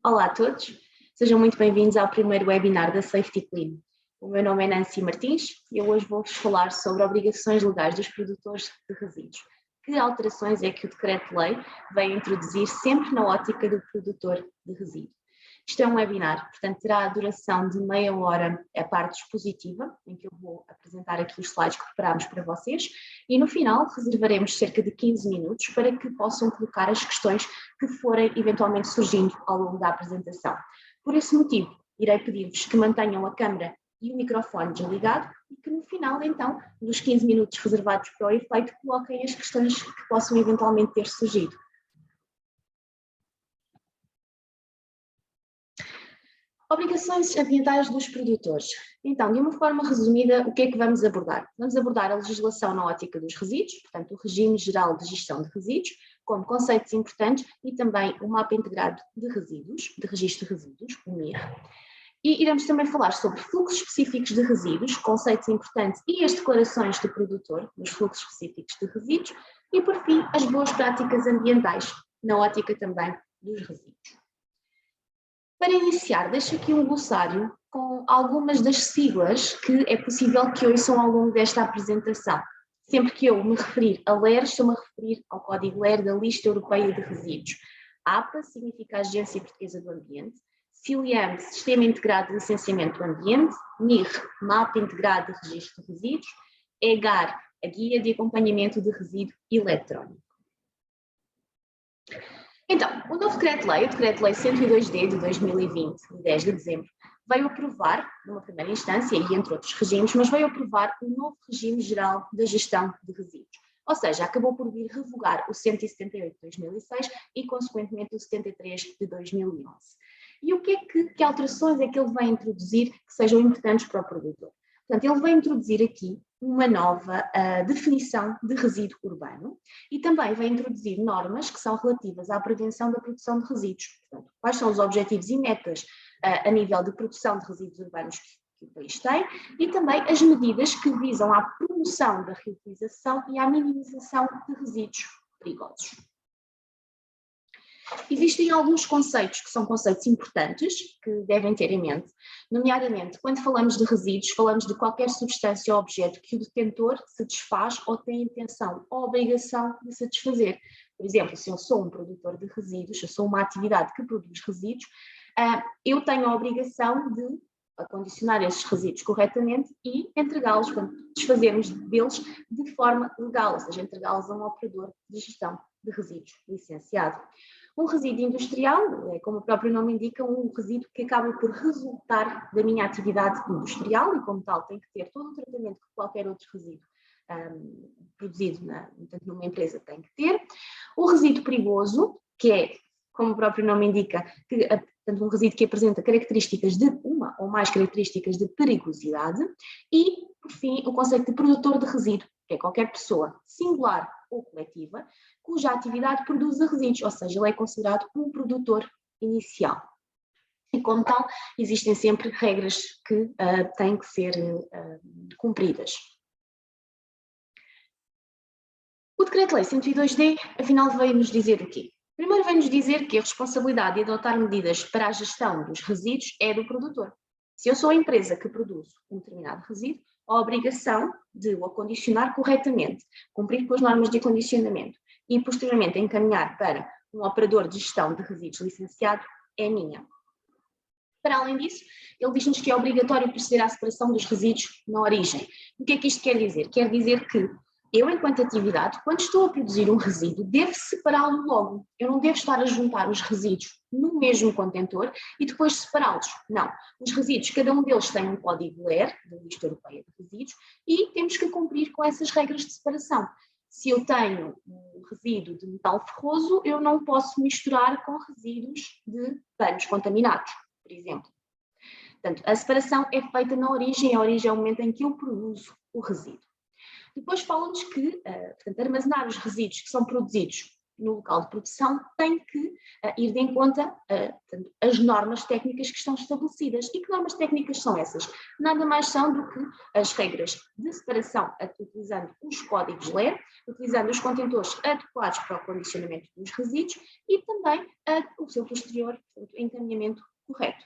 Olá a todos, sejam muito bem-vindos ao primeiro webinar da Safety Clean. O meu nome é Nancy Martins e eu hoje vou-vos falar sobre obrigações legais dos produtores de resíduos. Que alterações é que o Decreto-Lei vai introduzir sempre na ótica do produtor de resíduos? Isto é um webinar, portanto terá a duração de meia hora a parte expositiva, em que eu vou apresentar aqui os slides que preparámos para vocês, e no final reservaremos cerca de 15 minutos para que possam colocar as questões que forem eventualmente surgindo ao longo da apresentação. Por esse motivo, irei pedir-vos que mantenham a câmara e o microfone desligado e que no final, então, dos 15 minutos reservados para o efeito, coloquem as questões que possam eventualmente ter surgido. Obrigações ambientais dos produtores. Então, de uma forma resumida, o que é que vamos abordar? Vamos abordar a legislação na ótica dos resíduos, portanto, o regime geral de gestão de resíduos, como conceitos importantes, e também o mapa integrado de resíduos, de registro de resíduos, o MIR. E iremos também falar sobre fluxos específicos de resíduos, conceitos importantes e as declarações do produtor nos fluxos específicos de resíduos, e, por fim, as boas práticas ambientais, na ótica também dos resíduos. Para iniciar, deixo aqui um glossário com algumas das siglas que é possível que ouçam ao longo desta apresentação. Sempre que eu me referir a LER, estou-me a referir ao código LER da Lista Europeia de Resíduos. APA significa Agência Portuguesa do Ambiente, CILIAM, Sistema Integrado de Licenciamento do Ambiente, MIR, Mapa Integrado de Registro de Resíduos, EGAR, a Guia de Acompanhamento de Resíduo Eletrónico. Então, o novo Decreto-Lei, o Decreto-Lei 102D de 2020, de 10 de dezembro, veio aprovar, numa primeira instância e entre outros regimes, mas veio aprovar o novo regime geral da gestão de resíduos. Ou seja, acabou por vir revogar o 178 de 2006 e, consequentemente, o 73 de 2011. E o que alterações é que ele vai introduzir que sejam importantes para o produtor? Portanto, ele vai introduzir aqui uma nova definição de resíduo urbano e também vai introduzir normas que são relativas à prevenção da produção de resíduos. Portanto, quais são os objetivos e metas a nível de produção de resíduos urbanos que o país tem e também as medidas que visam à promoção da reutilização e à minimização de resíduos perigosos. Existem alguns conceitos que são conceitos importantes que devem ter em mente, nomeadamente, quando falamos de resíduos, falamos de qualquer substância ou objeto que o detentor se desfaz ou tem intenção ou obrigação de se desfazer. Por exemplo, se eu sou um produtor de resíduos, eu sou uma atividade que produz resíduos, eu tenho a obrigação de acondicionar esses resíduos corretamente e entregá-los, desfazermos deles de forma legal, ou seja, entregá-los a um operador de gestão de resíduos licenciado. Um resíduo industrial, como o próprio nome indica, um resíduo que acaba por resultar da minha atividade industrial e, como tal, tem que ter todo o tratamento que qualquer outro resíduo produzido numa empresa tem que ter. O resíduo perigoso, que é, como o próprio nome indica, portanto, um resíduo que apresenta características de uma ou mais características de perigosidade. E, por fim, o conceito de produtor de resíduo, que é qualquer pessoa singular ou coletiva, cuja atividade produz resíduos, ou seja, ele é considerado um produtor inicial. E, como tal, existem sempre regras que têm que ser cumpridas. O Decreto-Lei 102D, afinal, veio-nos dizer o quê? Primeiro veio-nos dizer que a responsabilidade de adotar medidas para a gestão dos resíduos é do produtor. Se eu sou a empresa que produz um determinado resíduo, a obrigação de o acondicionar corretamente, cumprir com as normas de acondicionamento e, posteriormente, encaminhar para um operador de gestão de resíduos licenciado é minha. Para além disso, ele diz-nos que é obrigatório proceder à separação dos resíduos na origem. O que é que isto quer dizer? Quer dizer que eu, enquanto atividade, quando estou a produzir um resíduo, devo separá-lo logo. Eu não devo estar a juntar os resíduos no mesmo contentor e depois separá-los. Não. Os resíduos, cada um deles tem um código LER, da Lista Europeia de Resíduos, e temos que cumprir com essas regras de separação. Se eu tenho um resíduo de metal ferroso, eu não posso misturar com resíduos de panos contaminados, por exemplo. Portanto, a separação é feita na origem, a origem é o momento em que eu produzo o resíduo. Depois falam-nos que, portanto, armazenar os resíduos que são produzidos no local de produção tem que ir de encontro as normas técnicas que estão estabelecidas. E que normas técnicas são essas? Nada mais são do que as regras de separação, utilizando os códigos LER, utilizando os contentores adequados para o condicionamento dos resíduos e também o seu posterior encaminhamento correto.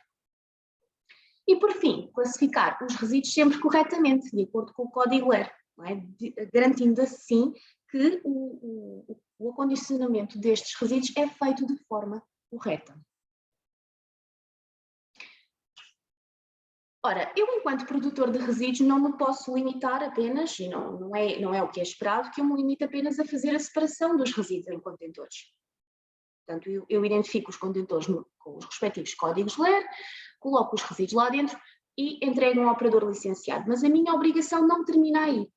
E, por fim, classificar os resíduos sempre corretamente, de acordo com o código LER, não é? Garantindo assim que o acondicionamento destes resíduos é feito de forma correta. Ora, eu, enquanto produtor de resíduos, não me posso limitar apenas, e não é o que é esperado, que eu me limite apenas a fazer a separação dos resíduos em contentores. Portanto, eu identifico os contentores com os respectivos códigos LER, coloco os resíduos lá dentro e entrego ao operador licenciado. Mas a minha obrigação não termina aí.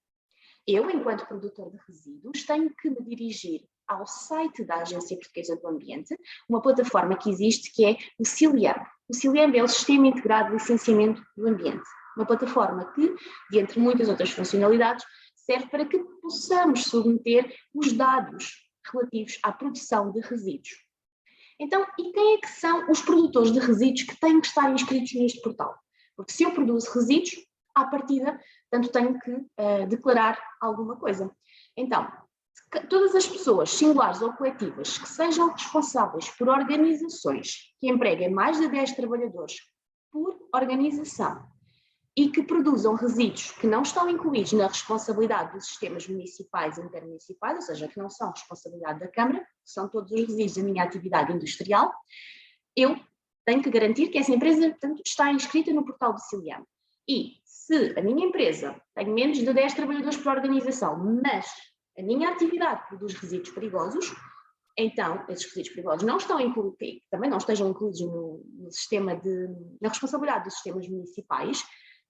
Eu, enquanto produtor de resíduos, tenho que me dirigir ao site da Agência Portuguesa do Ambiente, uma plataforma que existe que é o CILIAMB. O CILIAMB é o Sistema Integrado de Licenciamento do Ambiente. Uma plataforma que, dentre muitas outras funcionalidades, serve para que possamos submeter os dados relativos à produção de resíduos. Então, e quem é que são os produtores de resíduos que têm que estar inscritos neste portal? Porque se eu produzo resíduos, à partida, portanto, tenho que declarar alguma coisa. Então, todas as pessoas, singulares ou coletivas, que sejam responsáveis por organizações que empreguem mais de 10 trabalhadores por organização e que produzam resíduos que não estão incluídos na responsabilidade dos sistemas municipais e intermunicipais, ou seja, que não são responsabilidade da Câmara, que são todos os resíduos da minha atividade industrial, eu tenho que garantir que essa empresa, portanto, está inscrita no portal do CILIAM. E se a minha empresa tem menos de 10 trabalhadores por organização, mas a minha atividade produz resíduos perigosos, então esses resíduos perigosos não estão incluídos, também não estejam incluídos no sistema na responsabilidade dos sistemas municipais,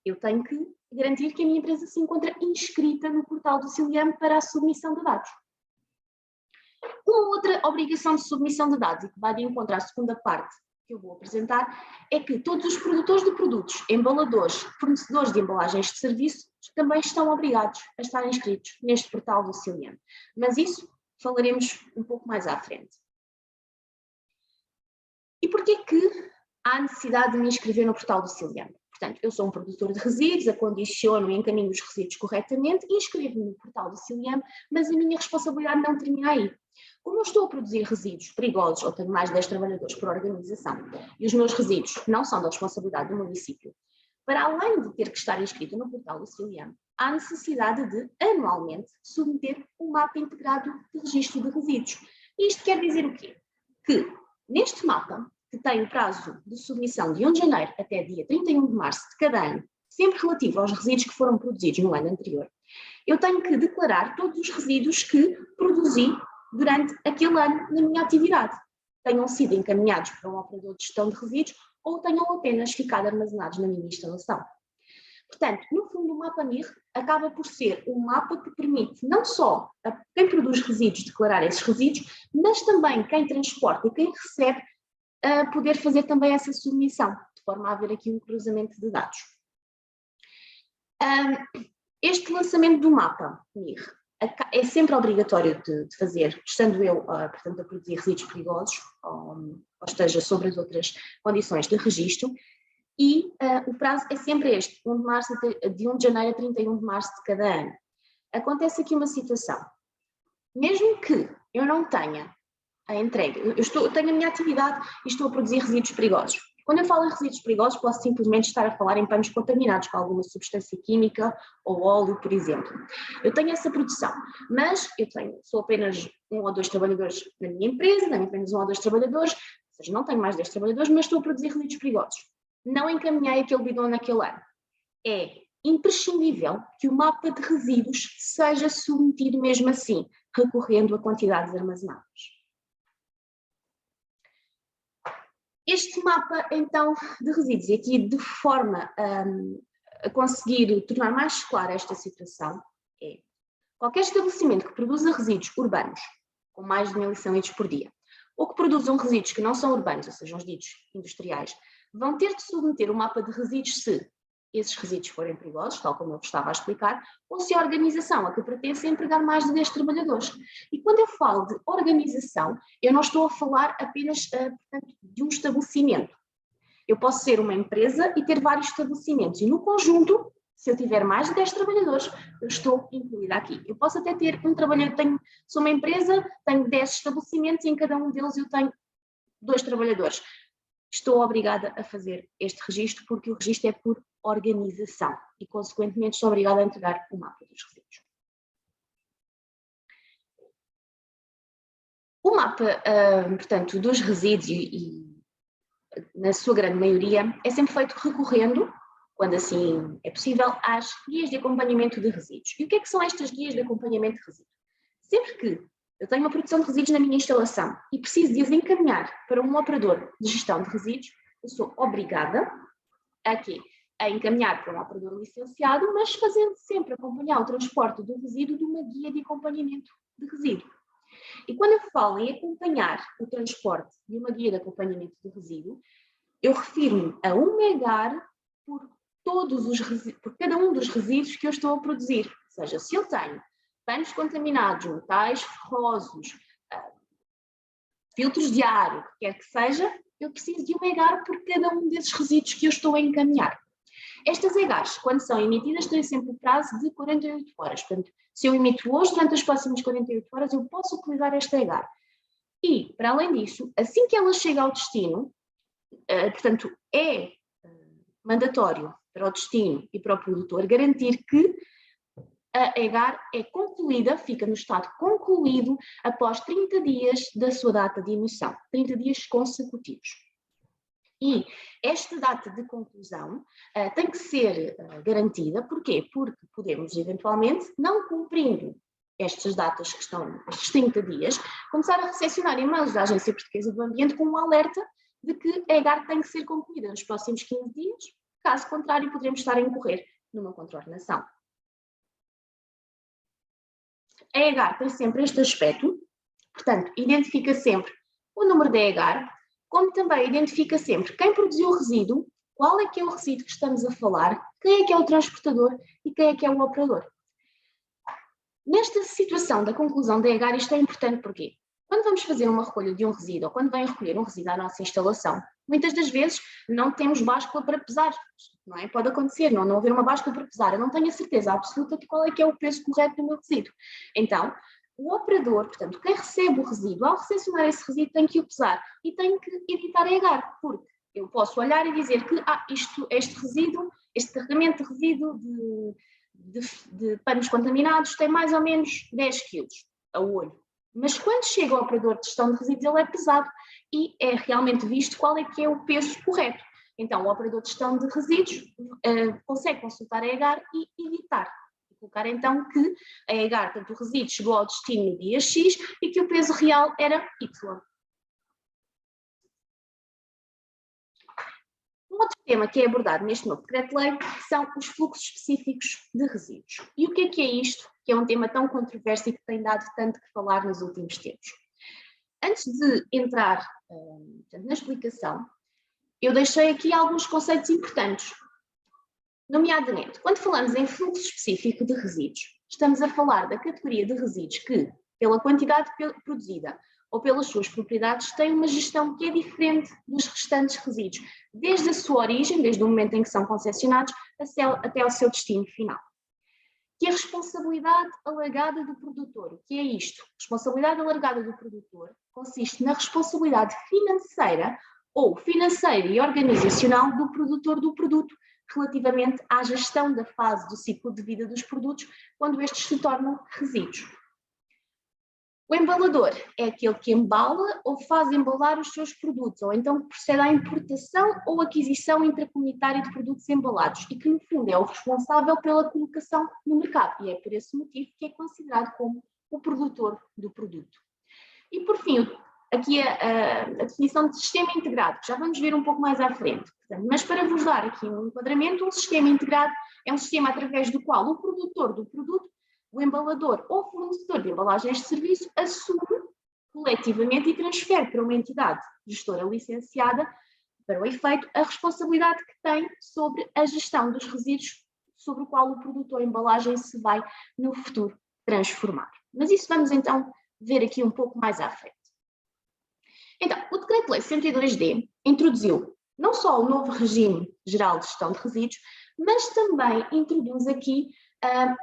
eu tenho que garantir que a minha empresa se encontra inscrita no portal do CILIAM para a submissão de dados. Uma outra obrigação de submissão de dados, e que vai de encontro à segunda parte que eu vou apresentar, é que todos os produtores de produtos, embaladores, fornecedores de embalagens de serviço, também estão obrigados a estar inscritos neste portal do CILIAM. Mas isso falaremos um pouco mais à frente. E porquê que há necessidade de me inscrever no portal do CILIAM? Portanto, eu sou um produtor de resíduos, acondiciono e encaminho os resíduos corretamente, inscrevo-me no portal do CILIAM, mas a minha responsabilidade não termina aí. Como eu estou a produzir resíduos perigosos, ou tenho mais de 10 trabalhadores por organização, e os meus resíduos não são da responsabilidade do município, para além de ter que estar inscrito no portal do CILIAM, há necessidade de, anualmente, submeter um mapa integrado de registro de resíduos. E isto quer dizer o quê? Que, neste mapa, que tem o prazo de submissão de 1 de janeiro até dia 31 de março de cada ano, sempre relativo aos resíduos que foram produzidos no ano anterior, eu tenho que declarar todos os resíduos que produzi durante aquele ano na minha atividade. Tenham sido encaminhados para um operador de gestão de resíduos ou tenham apenas ficado armazenados na minha instalação. Portanto, no fundo, o mapa NIR acaba por ser um mapa que permite não só a quem produz resíduos declarar esses resíduos, mas também quem transporta e quem recebe poder fazer também essa submissão, de forma a haver aqui um cruzamento de dados. Este lançamento do mapa NIR é sempre obrigatório de fazer, estando eu, portanto, a produzir resíduos perigosos, ou esteja sobre as outras condições de registro, e o prazo é sempre este, de 1 de janeiro a 31 de março de cada ano. Acontece aqui uma situação, mesmo que eu não tenha a entrega, eu tenho a minha atividade e estou a produzir resíduos perigosos. Quando eu falo em resíduos perigosos, posso simplesmente estar a falar em panos contaminados com alguma substância química ou óleo, por exemplo. Eu tenho essa produção, mas sou apenas 1 ou 2 trabalhadores na minha empresa, tenho apenas 1 ou 2 trabalhadores, ou seja, não tenho mais 10 trabalhadores, mas estou a produzir resíduos perigosos. Não encaminhei aquele bidão naquele ano. É imprescindível que o mapa de resíduos seja submetido mesmo assim, recorrendo a quantidades armazenadas. Este mapa, então, de resíduos, e aqui de forma a conseguir tornar mais clara esta situação, é qualquer estabelecimento que produza resíduos urbanos, com mais de 1000 litros por dia, ou que produzam resíduos que não são urbanos, ou seja, os ditos industriais, vão ter de submeter o mapa de resíduos se esses resíduos forem perigosos, tal como eu estava a explicar, ou se a organização a que pertence é empregar mais de 10 trabalhadores. E quando eu falo de organização, eu não estou a falar apenas portanto, de um estabelecimento. Eu posso ser uma empresa e ter vários estabelecimentos, e no conjunto, se eu tiver mais de 10 trabalhadores, eu estou incluída aqui. Eu posso até ter um trabalhador, sou uma empresa, tenho 10 estabelecimentos e em cada um deles eu tenho 2 trabalhadores. Estou obrigada a fazer este registro porque o registro é por organização e, consequentemente, estou obrigada a entregar o mapa dos resíduos. O mapa, portanto, dos resíduos e na sua grande maioria, é sempre feito recorrendo, quando assim é possível, às guias de acompanhamento de resíduos. E o que é que são estas guias de acompanhamento de resíduos? Sempre que eu tenho uma produção de resíduos na minha instalação e preciso de as encaminhar para um operador de gestão de resíduos, eu sou obrigada a encaminhar para um operador licenciado, mas fazendo sempre acompanhar o transporte do resíduo de uma guia de acompanhamento de resíduo. E quando eu falo em acompanhar o transporte de uma guia de acompanhamento de resíduo, eu refiro-me a um EGAR por cada um dos resíduos que eu estou a produzir. Ou seja, se eu tenho panos contaminados, metais ferrosos, filtros de ar, o que quer que seja, eu preciso de um EGAR por cada um desses resíduos que eu estou a encaminhar. Estas EGARs, quando são emitidas, têm sempre o prazo de 48 horas. Portanto, se eu emito hoje, durante as próximas 48 horas, eu posso utilizar esta EGAR. E, para além disso, assim que ela chega ao destino, portanto, é mandatório para o destino e para o produtor garantir que a EGAR é concluída, fica no estado concluído após 30 dias da sua data de emissão, 30 dias consecutivos. E esta data de conclusão tem que ser garantida, porquê? Porque podemos, eventualmente, não cumprindo estas datas que estão, estes 30 dias, começar a recepcionar e-mails da Agência Portuguesa do Ambiente com um alerta de que a EGAR tem que ser concluída nos próximos 15 dias, caso contrário, poderemos estar a incorrer numa contraordenação. A EGAR tem sempre este aspecto, portanto, identifica sempre o número da EGAR, como também identifica sempre quem produziu o resíduo, qual é que é o resíduo que estamos a falar, quem é que é o transportador e quem é que é o operador. Nesta situação da conclusão da EGAR, isto é importante porque quando vamos fazer uma recolha de um resíduo ou quando vem recolher um resíduo à nossa instalação, muitas das vezes não temos báscula para pesar, não é? Pode acontecer, não haver uma báscula para pesar, eu não tenho a certeza absoluta de qual é que é o peso correto do meu resíduo. Então, o operador, portanto, quem recebe o resíduo, ao recepcionar esse resíduo tem que o pesar e tem que editar a EGAR, porque eu posso olhar e dizer que este resíduo, este carregamento de resíduo de panos contaminados tem mais ou menos 10 kg a olho. Mas quando chega ao operador de gestão de resíduos, ele é pesado e é realmente visto qual é que é o peso correto. Então, o operador de gestão de resíduos consegue consultar a EGAR e editar. Colocar então que a EGAR, portanto, o resíduo chegou ao destino no dia X e que o peso real era Y. Um outro tema que é abordado neste novo decreto-lei são os fluxos específicos de resíduos. E o que é isto, que é um tema tão controverso e que tem dado tanto que falar nos últimos tempos? Antes de entrar na explicação, eu deixei aqui alguns conceitos importantes. Nomeadamente, quando falamos em fluxo específico de resíduos, estamos a falar da categoria de resíduos que, pela quantidade produzida ou pelas suas propriedades, têm uma gestão que é diferente dos restantes resíduos, desde a sua origem, desde o momento em que são concepcionados, até ao seu destino final. Que é a responsabilidade alargada do produtor. O que é isto? Responsabilidade alargada do produtor consiste na responsabilidade financeira ou financeira e organizacional do produtor do produto, relativamente à gestão da fase do ciclo de vida dos produtos, quando estes se tornam resíduos. O embalador é aquele que embala ou faz embalar os seus produtos, ou então que procede à importação ou aquisição intracomunitária de produtos embalados e que, no fundo, é o responsável pela colocação no mercado. E é por esse motivo que é considerado como o produtor do produto. E, por fim, aqui a definição de sistema integrado, que já vamos ver um pouco mais à frente. Portanto, mas para vos dar aqui um enquadramento, um sistema integrado é um sistema através do qual o produtor do produto, o embalador ou fornecedor de embalagens de serviço assume coletivamente e transfere para uma entidade gestora licenciada para o efeito, a responsabilidade que tem sobre a gestão dos resíduos sobre o qual o produto ou a embalagem se vai, no futuro, transformar. Mas isso vamos então ver aqui um pouco mais à frente. Então, o Decreto-Lei 102D introduziu não só o novo regime geral de gestão de resíduos, mas também introduz aqui,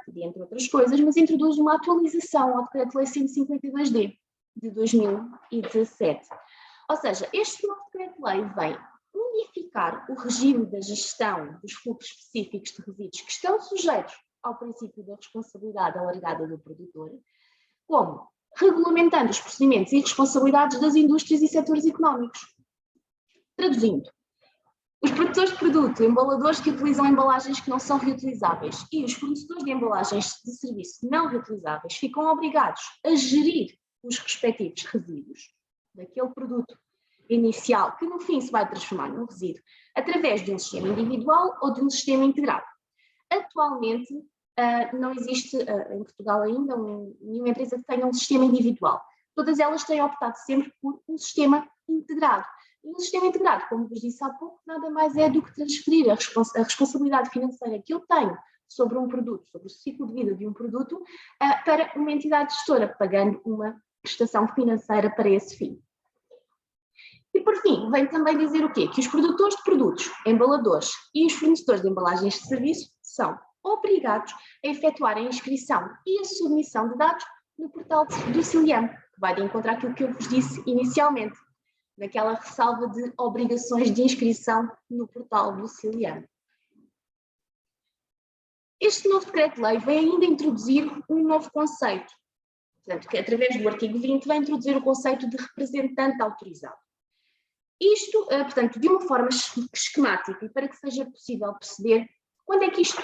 dentre outras coisas, mas introduz uma atualização ao Decreto-Lei 152D de 2017. Ou seja, este novo Decreto-Lei vem unificar o regime da gestão dos fluxos específicos de resíduos que estão sujeitos ao princípio da responsabilidade alargada do produtor, como regulamentando os procedimentos e responsabilidades das indústrias e setores económicos. Traduzindo, os produtores de produto, embaladores que utilizam embalagens que não são reutilizáveis e os fornecedores de embalagens de serviço não reutilizáveis ficam obrigados a gerir os respectivos resíduos daquele produto inicial que no fim se vai transformar num resíduo através de um sistema individual ou de um sistema integrado. Atualmente, não existe em Portugal ainda nenhuma empresa que tenha um sistema individual. Todas elas têm optado sempre por um sistema integrado. E um sistema integrado, como vos disse há pouco, nada mais é do que transferir a responsabilidade financeira que eu tenho sobre um produto, sobre o ciclo de vida de um produto, para uma entidade gestora, pagando uma prestação financeira para esse fim. E por fim, vem também dizer o quê? Que os produtores de produtos, embaladores e os fornecedores de embalagens de serviço são obrigados a efetuar a inscrição e a submissão de dados no portal do CILIAM, que vai de encontro àquilo que eu vos disse inicialmente, naquela ressalva de obrigações de inscrição no portal do CILIAM. Este novo decreto-lei vem ainda introduzir um novo conceito, portanto, que através do artigo 20 vai introduzir o conceito de representante autorizado. Isto, portanto, de uma forma esquemática e para que seja possível perceber quando é que isto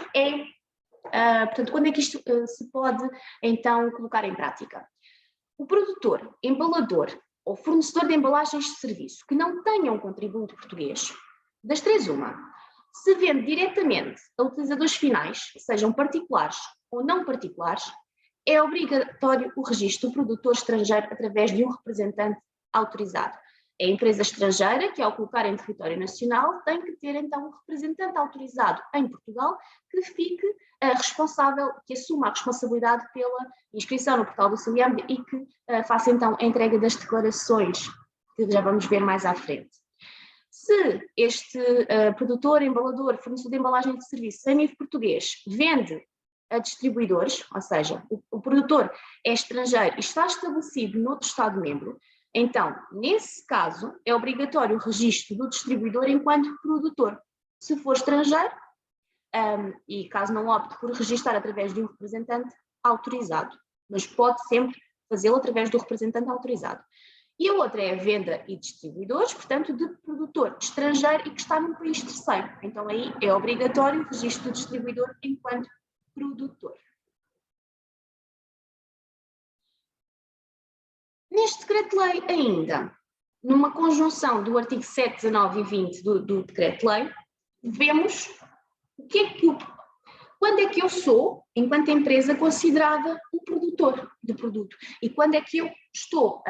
portanto, quando é que isto se pode então colocar em prática. O produtor, embalador ou fornecedor de embalagens de serviço que não tenha um contribuinte português, das três uma, se vende diretamente a utilizadores finais, sejam particulares ou não particulares, é obrigatório o registro do produtor estrangeiro através de um representante autorizado. A empresa estrangeira, que ao colocar em território nacional, tem que ter então um representante autorizado em Portugal que fique responsável, que assuma a responsabilidade pela inscrição no portal do CILIAM e que faça então a entrega das declarações, que já vamos ver mais à frente. Se este produtor, embalador, fornecedor de embalagem de serviço sem nível português vende a distribuidores, ou seja, o produtor é estrangeiro e está estabelecido noutro Estado-membro, então, nesse caso, é obrigatório o registro do distribuidor enquanto produtor. Se for estrangeiro, e caso não opte por registrar através de um representante autorizado, mas pode sempre fazê-lo através do representante autorizado. E a outra é a venda e distribuidores, portanto, de produtor estrangeiro e que está num país terceiro. Então, aí é obrigatório o registro do distribuidor enquanto produtor. Neste decreto-lei ainda, numa conjunção do artigo 7, 19 e 20 do decreto-lei, vemos quando é que eu sou, enquanto empresa, considerada um produtor de produto e quando é que eu estou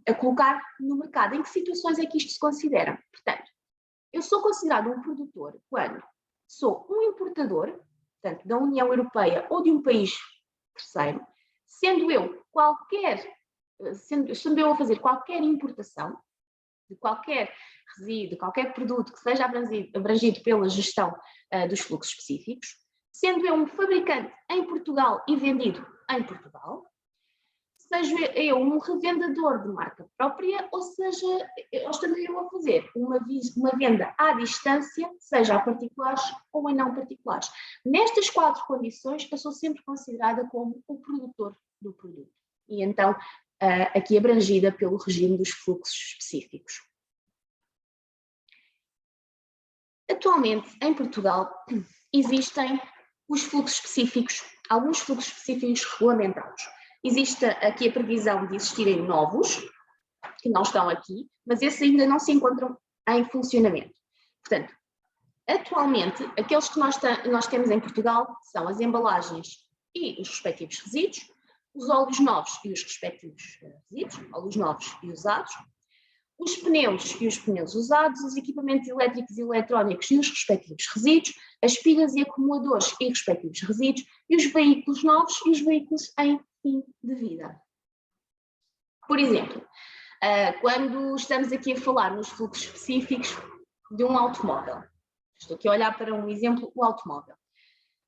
a colocar no mercado, em que situações é que isto se considera. Portanto, eu sou considerado um produtor quando sou um importador, portanto, da União Europeia ou de um país terceiro, sendo eu a fazer qualquer importação de qualquer resíduo, de qualquer produto que seja abrangido pela gestão dos fluxos específicos, sendo eu um fabricante em Portugal e vendido em Portugal, seja eu um revendedor de marca própria, ou seja, estando eu a fazer uma venda à distância, seja a particulares ou a não particulares. Nestas 4 condições, eu sou sempre considerada como o produtor do produto. E então, aqui abrangida pelo regime dos fluxos específicos. Atualmente, em Portugal, existem os fluxos específicos, alguns fluxos específicos regulamentados. Existe aqui a previsão de existirem novos, que não estão aqui, mas esses ainda não se encontram em funcionamento. Portanto, atualmente, aqueles que nós temos em Portugal são as embalagens e os respectivos resíduos, os óleos novos e os respectivos resíduos, óleos novos e usados, os pneus e os pneus usados, os equipamentos elétricos e eletrónicos e os respectivos resíduos, as pilhas e acumuladores e respectivos resíduos, e os veículos novos e os veículos em fim de vida. Por exemplo, quando estamos aqui a falar nos fluxos específicos de um automóvel, estou aqui a olhar para um exemplo, o automóvel.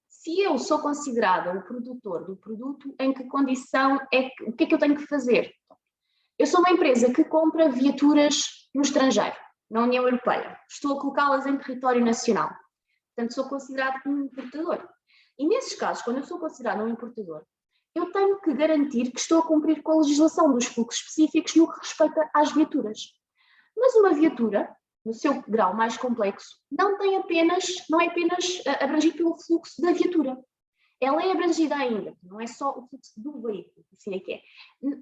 Se eu sou considerada o produtor do produto, em que condição o que é que eu tenho que fazer? Eu sou uma empresa que compra viaturas no estrangeiro, na União Europeia. Estou a colocá-las em território nacional. Portanto, sou considerado um importador. E nesses casos, quando eu sou considerado um importador, eu tenho que garantir que estou a cumprir com a legislação dos fluxos específicos no que respeita às viaturas. Mas uma viatura, no seu grau mais complexo, não é apenas abrangido pelo fluxo da viatura. Ela é abrangida ainda, não é só o fluxo do veículo, assim é que é.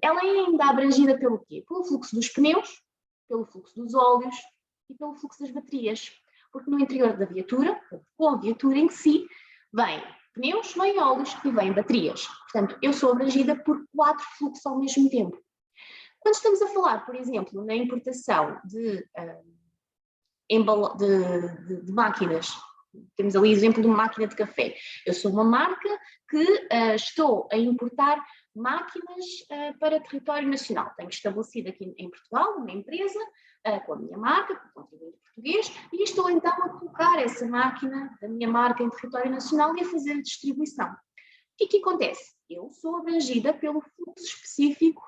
Ela é ainda abrangida pelo quê? Pelo fluxo dos pneus, pelo fluxo dos óleos e pelo fluxo das baterias. Porque no interior da viatura, com a viatura em si, vem pneus, vem óleos e vem baterias. Portanto, eu sou abrangida por 4 fluxos ao mesmo tempo. Quando estamos a falar, por exemplo, na importação de máquinas, temos ali o exemplo de uma máquina de café. Eu sou uma marca que estou a importar máquinas para território nacional. Tenho estabelecido aqui em Portugal uma empresa com a minha marca, com o contribuinte português, e estou então a colocar essa máquina da minha marca em território nacional e a fazer a distribuição. O que acontece? Eu sou abrangida pelo fluxo específico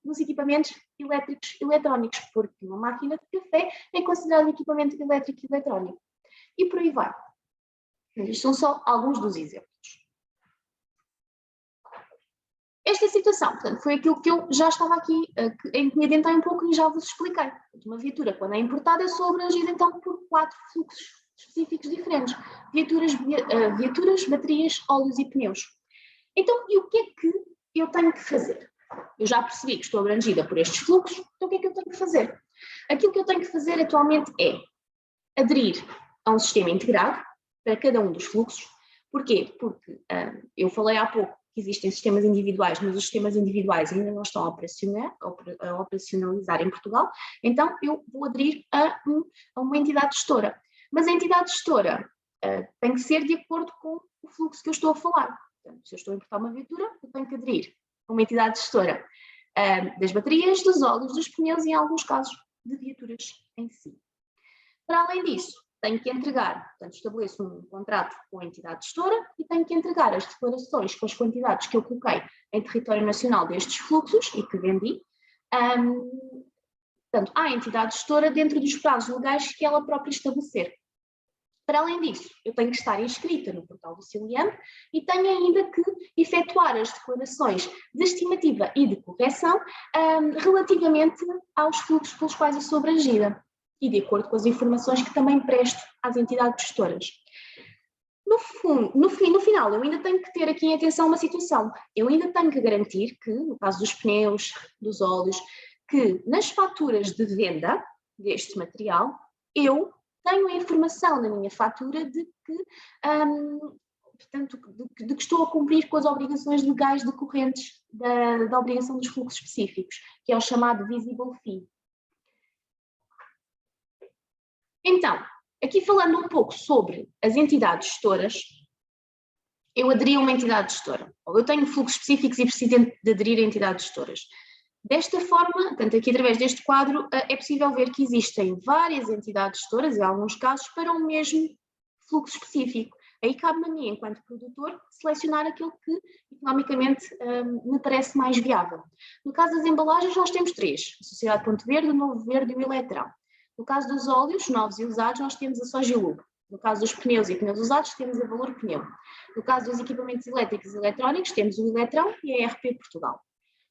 dos equipamentos elétricos e eletrónicos, porque uma máquina de café é considerada um equipamento elétrico e eletrónico. E por aí vai. Isto são só alguns dos exemplos. Esta situação, portanto, foi aquilo que eu já estava aqui, em que me adentei um pouco e já vos expliquei. Uma viatura, quando é importada, eu sou abrangida então por 4 fluxos específicos diferentes. Viaturas, baterias, óleos e pneus. Então, e o que é que eu tenho que fazer? Eu já percebi que estou abrangida por estes fluxos, então o que é que eu tenho que fazer? Aquilo que eu tenho que fazer atualmente é aderir a um sistema integrado para cada um dos fluxos. Porquê? Porque eu falei há pouco que existem sistemas individuais, mas os sistemas individuais ainda não estão a operacionalizar em Portugal, então eu vou aderir a uma entidade gestora. Mas a entidade gestora tem que ser de acordo com o fluxo que eu estou a falar. Portanto, se eu estou a importar uma viatura, eu tenho que aderir a uma entidade gestora das baterias, dos óleos, dos pneus e, em alguns casos, de viaturas em si. Para além disso, tenho que entregar, portanto, estabeleço um contrato com a entidade gestora e tenho que entregar as declarações com as quantidades que eu coloquei em território nacional destes fluxos e que vendi, portanto, à entidade gestora dentro dos prazos legais que ela própria estabelecer. Para além disso, eu tenho que estar inscrita no portal do CILIAM e tenho ainda que efetuar as declarações de estimativa e de correção relativamente aos fluxos pelos quais eu sou abrangida e de acordo com as informações que também presto às entidades gestoras. No final, eu ainda tenho que ter aqui em atenção uma situação. Eu ainda tenho que garantir que, no caso dos pneus, dos óleos, que nas faturas de venda deste material, eu tenho a informação na minha fatura de que, portanto, de que estou a cumprir com as obrigações legais decorrentes da obrigação dos fluxos específicos, que é o chamado visible fee. Então, aqui falando um pouco sobre as entidades gestoras, eu aderi a uma entidade gestora. Eu tenho fluxos específicos e preciso de aderir a entidades gestoras. Desta forma, portanto, aqui através deste quadro, é possível ver que existem várias entidades gestoras, em alguns casos, para o mesmo fluxo específico. Aí cabe-me a mim, enquanto produtor, selecionar aquilo que economicamente me parece mais viável. No caso das embalagens, nós temos 3, a Sociedade Ponto Verde, o Novo Verde e o Eletrão. No caso dos óleos, novos e usados, nós temos a Sogilub. No caso dos pneus e pneus usados, temos a Valor Pneu. No caso dos equipamentos elétricos e eletrónicos, temos o Eletrão e a RP Portugal.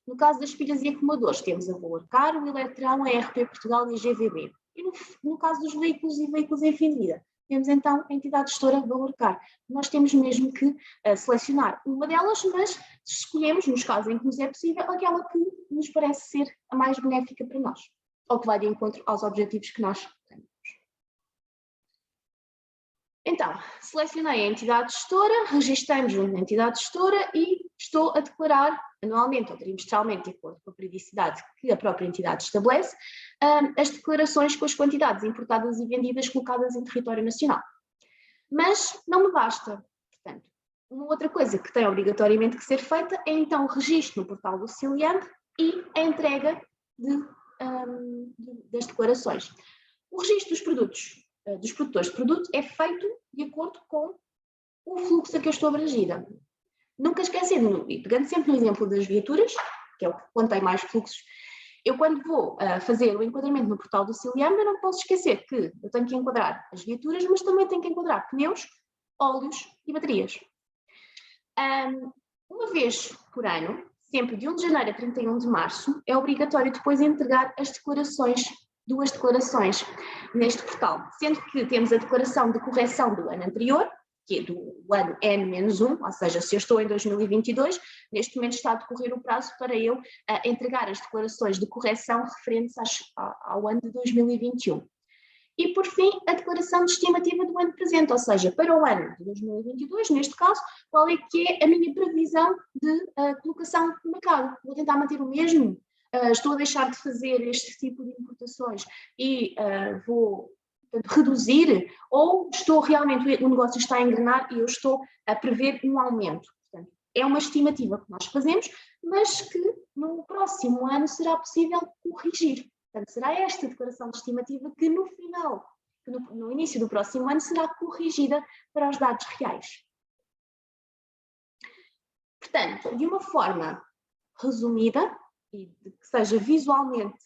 No caso das pilhas e acumuladores, temos a Valor Car, o Eletrão, a RP Portugal e a GVB. E no caso dos veículos e veículos em fim de vida, temos então a entidade gestora Valor Car. Nós temos mesmo que selecionar uma delas, mas escolhemos, nos casos em que nos é possível, aquela que nos parece ser a mais benéfica para nós, ou que vai de encontro aos objetivos que nós temos. Então, selecionei a entidade gestora, registrei-me junto à entidade gestora e estou a declarar anualmente ou trimestralmente, de acordo com a periodicidade que a própria entidade estabelece, as declarações com as quantidades importadas e vendidas colocadas em território nacional. Mas não me basta. Portanto, uma outra coisa que tem obrigatoriamente que ser feita é então o registro no portal do CILIAMB e a entrega das declarações. O registro dos produtos, dos produtores de produto, é feito de acordo com o fluxo a que eu estou abrangida. Nunca esquecendo, e pegando sempre no exemplo das viaturas, que é o que contém mais fluxos, eu quando vou fazer o enquadramento no portal do CILIAMB, eu não posso esquecer que eu tenho que enquadrar as viaturas, mas também tenho que enquadrar pneus, óleos e baterias. Uma vez por ano, sempre de 1 de janeiro a 31 de março, é obrigatório depois entregar as declarações, 2 declarações neste portal, sendo que temos a declaração de correção do ano anterior, que é do ano N-1, ou seja, se eu estou em 2022, neste momento está a decorrer o prazo para eu entregar as declarações de correção referentes ao ano de 2021. E, por fim, a declaração de estimativa do ano presente, ou seja, para o ano de 2022, neste caso, qual é que é a minha previsão de colocação no mercado? Vou tentar manter o mesmo? Estou a deixar de fazer este tipo de importações e vou reduzir, ou estou realmente, o negócio está a engrenar e eu estou a prever um aumento. Portanto, é uma estimativa que nós fazemos, mas que no próximo ano será possível corrigir. Portanto, será esta declaração de estimativa que no final, no início do próximo ano, será corrigida para os dados reais. Portanto, de uma forma resumida, e que seja visualmente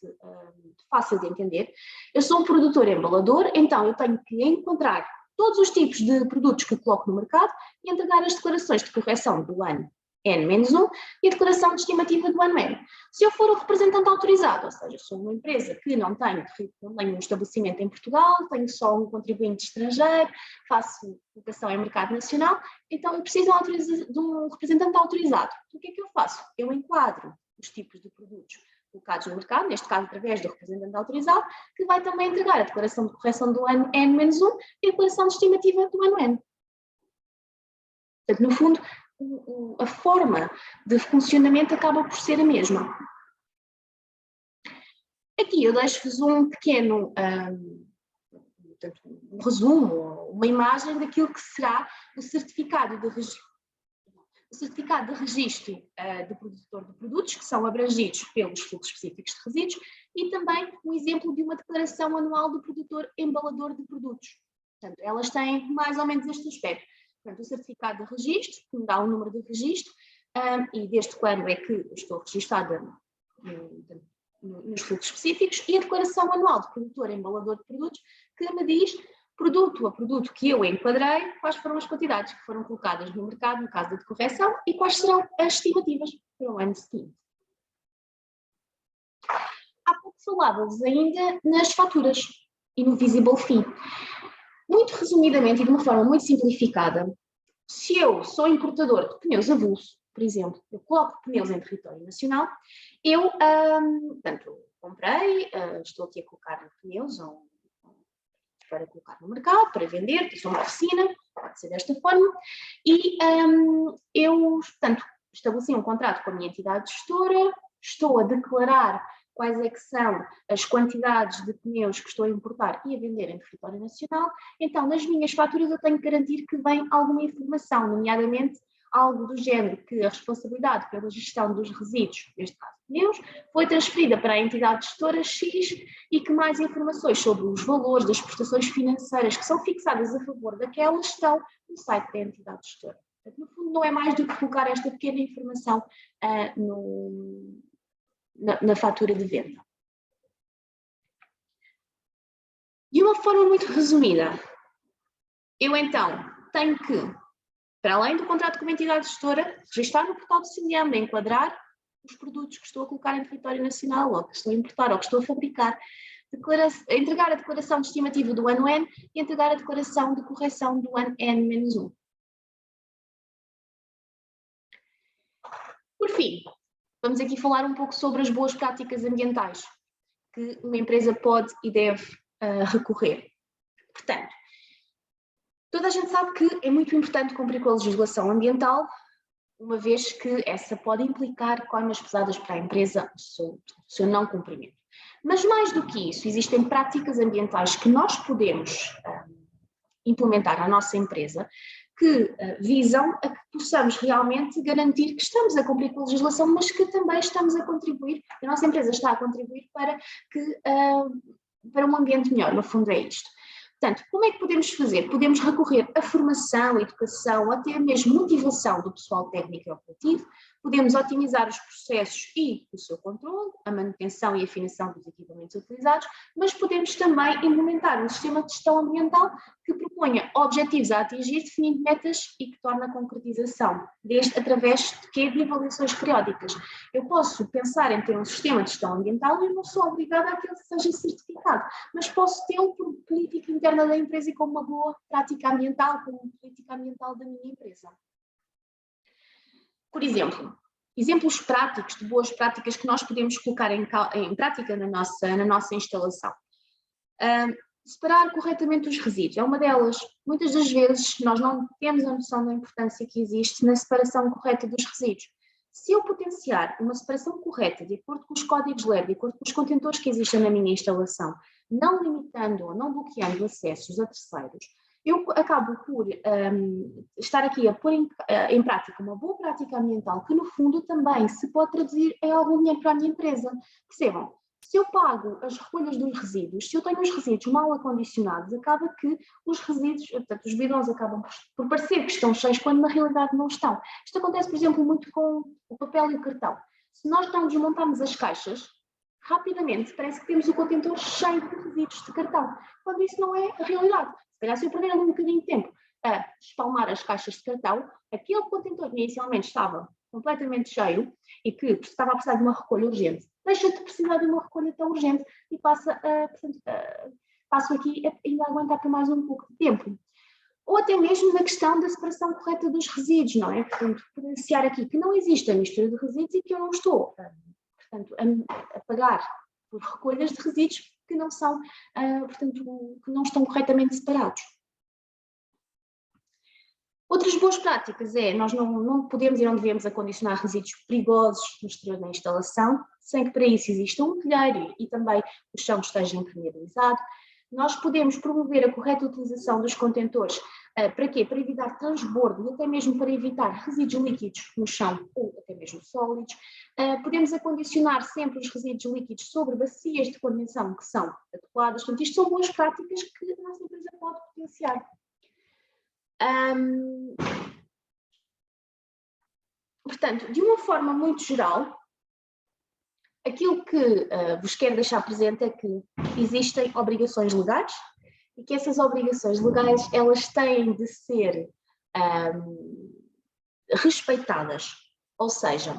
fácil de entender, eu sou um produtor embalador, então eu tenho que encontrar todos os tipos de produtos que coloco no mercado e entregar as declarações de correção do ano N-1 e a declaração de estimativa do ano N. Se eu for o representante autorizado, ou seja, sou uma empresa que não tenho um estabelecimento em Portugal, tenho só um contribuinte estrangeiro, faço colocação em mercado nacional, então eu preciso de um representante autorizado. O que é que eu faço? Eu enquadro os tipos de produtos colocados no mercado, neste caso através do representante autorizado, que vai também entregar a declaração de correção do ano N-1 e a declaração de estimativa do ano N. Portanto, no fundo, a forma de funcionamento acaba por ser a mesma. Aqui eu deixo-vos um pequeno um resumo, uma imagem daquilo que será o certificado de registro. O certificado de registro de produtor de produtos, que são abrangidos pelos fluxos específicos de resíduos, e também um exemplo de uma declaração anual do produtor embalador de produtos. Portanto, elas têm mais ou menos este aspecto. Portanto, o certificado de registro, que me dá o número de registro, e desde quando é que estou registada nos fluxos específicos, e a declaração anual de produtor embalador de produtos, que me diz, produto a produto que eu enquadrei, quais foram as quantidades que foram colocadas no mercado, no caso de correção, e quais serão as estimativas para o ano seguinte. Há pouco falava-vos ainda nas faturas e no visible fee. Muito resumidamente e de uma forma muito simplificada, se eu sou importador de pneus avulso, por exemplo, eu coloco pneus em território nacional, eu, portanto, comprei, estou aqui a colocar pneus para colocar no mercado, para vender, sou uma oficina, pode ser desta forma, e eu, portanto, estabeleci um contrato com a minha entidade gestora, estou a declarar quais é que são as quantidades de pneus que estou a importar e a vender em território nacional, então nas minhas faturas eu tenho que garantir que vem alguma informação, nomeadamente algo do género que a responsabilidade pela gestão dos resíduos, neste caso pneus, foi transferida para a entidade gestora X e que mais informações sobre os valores das prestações financeiras que são fixadas a favor daquelas estão no site da entidade gestora. Portanto, no fundo não é mais do que colocar esta pequena informação na fatura de venda. De uma forma muito resumida, eu então tenho que, para além do contrato com a entidade gestora, registrar no portal do CILIAMB, enquadrar os produtos que estou a colocar em território nacional, ou que estou a importar, ou que estou a fabricar, entregar a declaração de estimativa do ano N e entregar a declaração de correção do ano N-1. Por fim, vamos aqui falar um pouco sobre as boas práticas ambientais que uma empresa pode e deve recorrer. Portanto, toda a gente sabe que é muito importante cumprir com a legislação ambiental uma vez que essa pode implicar coimas pesadas para a empresa do seu não cumprimento. Mas mais do que isso, existem práticas ambientais que nós podemos implementar na nossa empresa que visam a que possamos realmente garantir que estamos a cumprir com a legislação, mas que também estamos a contribuir, a nossa empresa está a contribuir para um ambiente melhor, no fundo é isto. Portanto, como é que podemos fazer? Podemos recorrer à formação, à educação, até mesmo motivação do pessoal técnico e operativo, podemos otimizar os processos e o seu controle, a manutenção e afinação dos equipamentos utilizados, mas podemos também implementar um sistema de gestão ambiental que proponha objetivos a atingir, definindo metas e que torne a concretização, desde através de avaliações periódicas. Eu posso pensar em ter um sistema de gestão ambiental e não sou obrigada a que ele seja certificado, mas posso tê-lo por política interna da empresa e como uma boa prática ambiental, como política ambiental da minha empresa. Por exemplo, exemplos práticos de boas práticas que nós podemos colocar em prática na nossa instalação. Separar corretamente os resíduos é uma delas. Muitas das vezes nós não temos a noção da importância que existe na separação correta dos resíduos. Se eu potenciar uma separação correta, de acordo com os códigos LED, de acordo com os contentores que existem na minha instalação, não limitando ou não bloqueando acessos a terceiros, eu acabo por estar aqui a pôr em prática uma boa prática ambiental que, no fundo, também se pode traduzir em algum dinheiro para a minha empresa. Percebam, se eu pago as recolhas dos resíduos, se eu tenho os resíduos mal acondicionados, acaba que os resíduos, portanto, os bidões acabam por parecer que estão cheios quando na realidade não estão. Isto acontece, por exemplo, muito com o papel e o cartão. Se nós não desmontarmos as caixas, rapidamente parece que temos o contentor cheio de resíduos de cartão, quando isso não é a realidade. Se calhar, se eu perder um bocadinho de tempo a espalmar as caixas de cartão, aquele contentor que inicialmente estava completamente cheio e que estava a precisar de uma recolha urgente, deixa de precisar de uma recolha tão urgente e passo aqui a ainda aguentar por mais um pouco de tempo. Ou até mesmo na questão da separação correta dos resíduos, não é? Portanto, potenciar aqui que não existe a mistura de resíduos e que eu não estou, portanto, a pagar por recolhas de resíduos que não são, portanto, que não estão corretamente separados. Outras boas práticas nós não podemos e não devemos acondicionar resíduos perigosos no exterior da instalação, sem que para isso exista um telheiro e também o chão esteja impermeabilizado. Nós podemos promover a correta utilização dos contentores, para quê? Para evitar transbordo e até mesmo para evitar resíduos líquidos no chão ou até mesmo sólidos. Podemos acondicionar sempre os resíduos líquidos sobre bacias de contenção que são adequadas. Portanto, isto são boas práticas que a nossa empresa pode potenciar. Portanto, de uma forma muito geral, aquilo que vos quero deixar presente é que existem obrigações legais e que essas obrigações legais elas têm de ser respeitadas. Ou seja,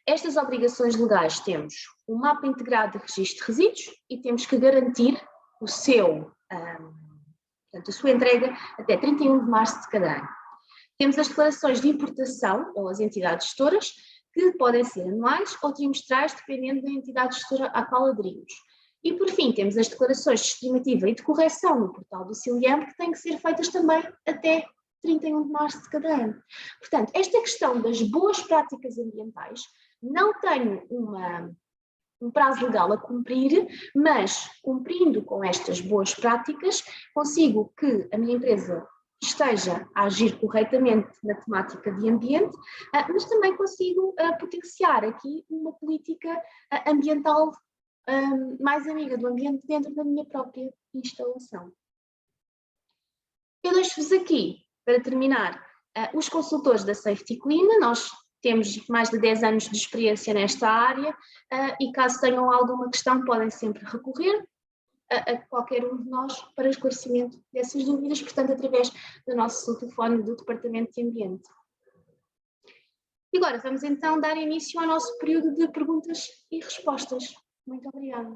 estas obrigações legais temos um mapa integrado de registro de resíduos e temos que garantir o seu portanto, a sua entrega até 31 de março de cada ano. Temos as declarações de importação, ou as entidades gestoras, que podem ser anuais ou trimestrais, dependendo da entidade gestora à qual aderimos. E, por fim, temos as declarações de estimativa e de correção no portal do CILIAM, que têm que ser feitas também até 31 de março de cada ano. Portanto, esta questão das boas práticas ambientais não tem um prazo legal a cumprir, mas cumprindo com estas boas práticas, consigo que a minha empresa esteja a agir corretamente na temática de ambiente, mas também consigo potenciar aqui uma política ambiental mais amiga do ambiente dentro da minha própria instalação. Eu deixo-vos aqui, para terminar, os consultores da Safety Clean. Nós temos mais de 10 anos de experiência nesta área e caso tenham alguma questão podem sempre recorrer a qualquer um de nós para esclarecimento dessas dúvidas, portanto através do nosso telefone do Departamento de Ambiente. E agora vamos então dar início ao nosso período de perguntas e respostas. Muito obrigada.